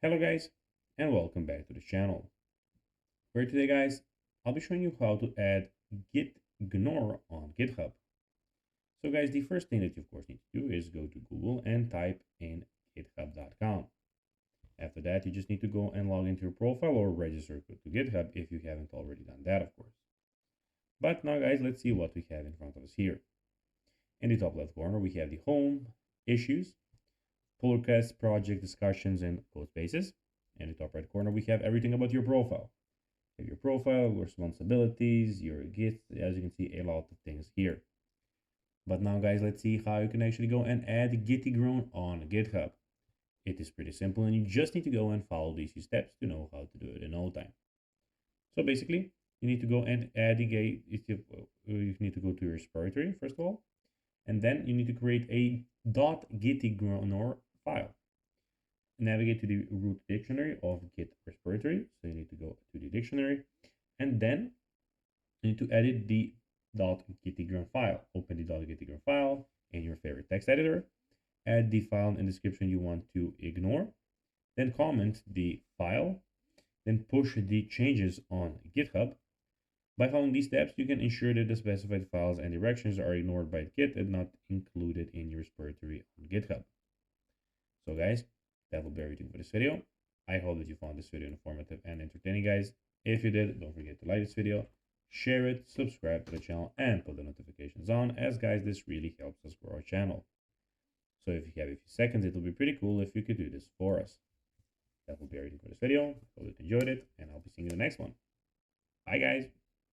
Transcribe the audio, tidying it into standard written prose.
Hello guys, and welcome back to the channel. Where today guys, I'll be showing you how to add Gitignore on GitHub. So guys, the first thing that you of course need to do is go to Google and type in github.com. After that, you just need to go and log into your profile or register to GitHub if you haven't already done that, of course. But now guys, let's see what we have in front of us here. In the top left corner, we have the home, issues, pull requests, project discussions, and code spaces. In the top right corner, we have everything about your profile. You have your profile, responsibilities, your Git, as you can see, a lot of things here. But now guys, let's see how you can actually go and add Gitignore on GitHub. It is pretty simple and you just need to go and follow these few steps to know how to do it in no time. So basically, you need to go and add you need to go to your repository first of all, and then you need to create a .gitignore file. Navigate to the root dictionary of Git repository. So you need to go to the dictionary and then you need to edit the .gitignore file. Open the .gitignore file in your favorite text editor. Add the file and description you want to ignore. Then comment the file. Then push the changes on GitHub. By following these steps, you can ensure that the specified files and directions are ignored by Git and not included in your repository on GitHub. So guys, that will be everything for this video. I hope that you found this video informative and entertaining, guys. If you did, don't forget to like this video, share it, subscribe to the channel, and put the notifications on, as guys, this really helps us grow our channel. So if you have a few seconds, it will be pretty cool if you could do this for us. That will be everything for this video. Hope you enjoyed it, and I'll be seeing you in the next one. Bye, guys.